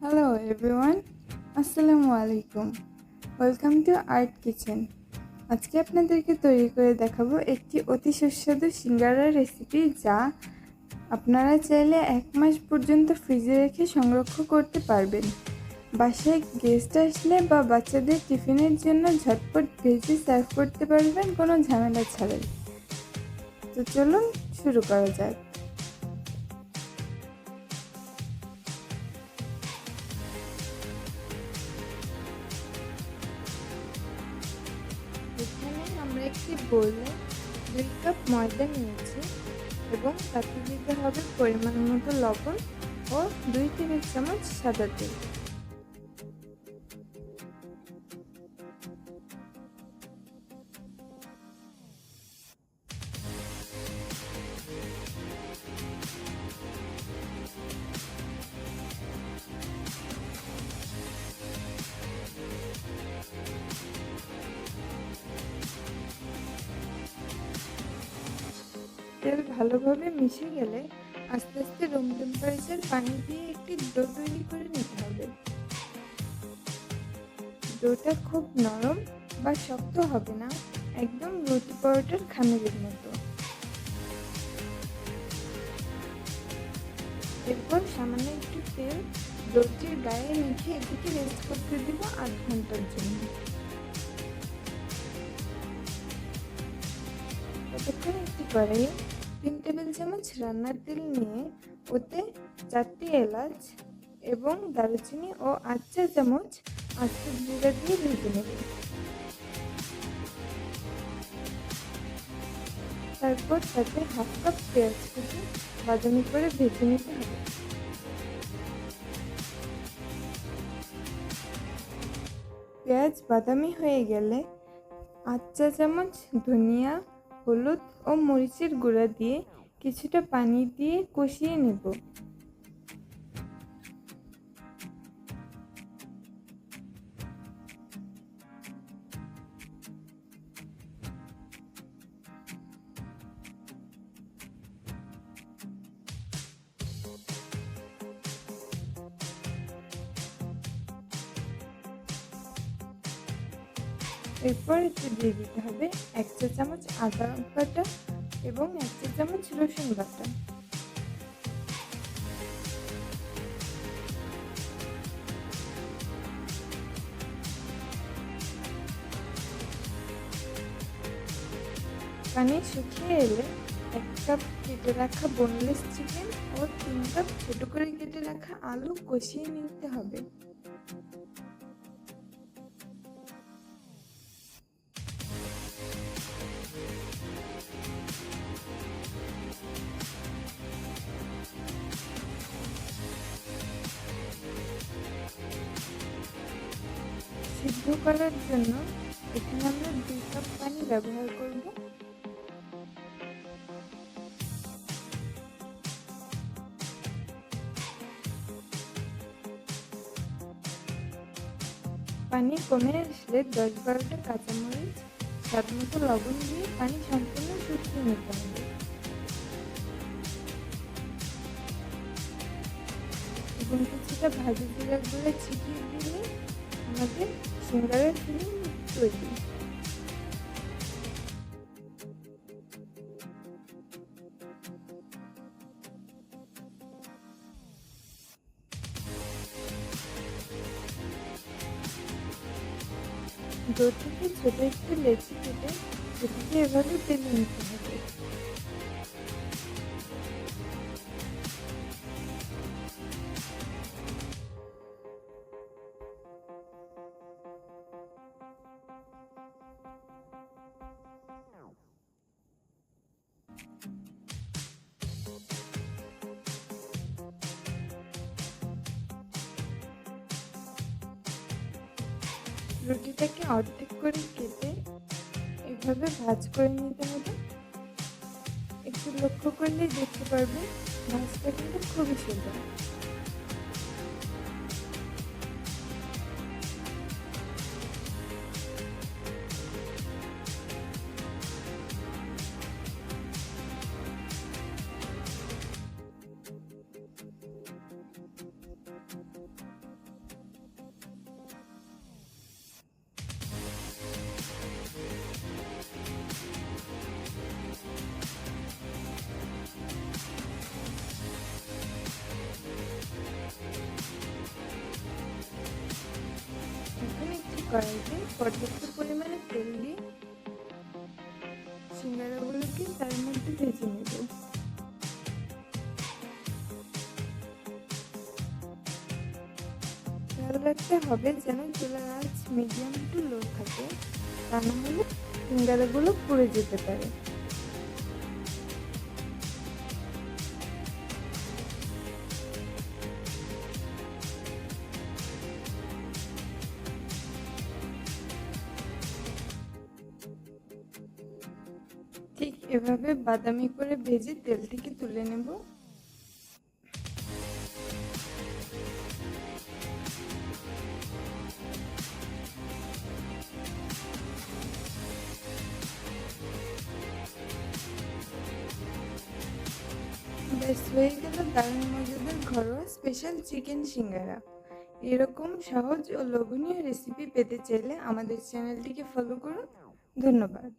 Hello everyone, আসসালামু আলাইকুম। Welcome to art kitchen. আজকে আপনাদেরকে তৈরি করে দেখাবো একটি অতি সুস্বাদু সিঙ্গারার রেসিপি, যা আপনারা চাইলে 1 মাস পর্যন্ত ফ্রিজে রেখে সংরক্ষণ করতে পারবেন। বাসায় গেস্ট আসলে বা বাচ্চাদের টিফিনের জন্য ঝটপট ভেজে সার্ভ করতে পারবেন কোনো ঝামেলা ছাড়াই। তো চলুন শুরু করা যাক। এখানে আমরা একটি বোলে 2 কাপ ময়দা নিয়েছি এবং তাতে দিতে হবে পরিমাণ মতো লবণ ও 2 টেবিল চামচ সাদা তেল। তেল ভালোভাবে মিশে গেলে আস্তে আস্তে রুম টেম্পারেচার পানি দিয়ে একটি ডো তৈরি করে নিতে হবে। ডোটা খুব নরম বা শক্ত হবে না, একদম রুটি পরোটার খামিরের মতো। এরপর সামান্য একটু তেল ডোটির গায়ে মেখে এটিকে রেস্ট করতে দিব 8 ঘন্টার জন্য। ততক্ষণ একটি কড়াইয়ে 3 টেবিল চামচ রান্নার তেল নিয়ে ওতে 4টি এলাচ এবং দারুচিনি ও 8 চা চামচ আস্ত জিরা দিয়ে ভেজে নেব। তারপর তাতে হাফ কাপ পেঁয়াজ কুচি বাদামি করে ভেজে নিতে হবে। পেঁয়াজ বাদামি হয়ে গেলে 8 চা চামচ ধনিয়া, হলুদ ও মরিচের গুঁড়া দিয়ে কিছুটা পানি দিয়ে কষিয়ে নেব। এরপর এতে দিয়ে দিতে হবে 1 চা চামচ আদা বাটা এবং 1 চা চামচ রসুন বাটা। পানি শুকিয়ে এলে 1 কাপ কেটে রাখা বোনলেস চিকেন ও 3 কাপ ছোট করে কেটে রাখা আলু কষিয়ে নিতে হবে। সিদ্ধ করার জন্য এখানে আমরা 2 কাপ পানি ব্যবহার করব। পানি কমে আসলে 10-12টা কাঁচামরিচ, স্বাদ মতো লবণ দিয়ে পানি সম্পূর্ণ শুকিয়ে নিতে হবে এবং কিছুটা ভাজা জিরা গুঁড়া ছিটিয়ে দিলে আমাদের সিঙ্গারার ফিলিং তৈরি। ডো থেকে ছোট একটু লেচি কেটে সেটিকে এভাবে বেলে নিতে হবে। রুটিটাকে অর্ধেক করে কেটে এভাবে ভাঁজ করে নিতে হবে। একটু লক্ষ্য করলেই দেখতে পারবেন ভাঁজটা কিন্তু খুবই সুন্দর। কড়াইতে পর্যাপ্ত পরিমাণে তেল দিয়ে সিঙ্গারাগুলোকে তার মধ্যে ভেজে নেব। খেয়াল রাখতে হবে যেন চুলার আঁচ মিডিয়াম টু লো থাকে, তা না হলে সিঙ্গারাগুলো পুড়ে যেতে পারে। ঠিক এভাবে বাদামি করে ভেজে তেল থেকে তুলে নেব। ব্যাস হয়ে গেল দারুণ মজাদার ঘরোয়া স্পেশাল চিকেন সিঙ্গারা। এরকম সহজ ও লোভনীয় রেসিপি পেতে চাইলে আমাদের চ্যানেলটিকে ফলো করুন। ধন্যবাদ।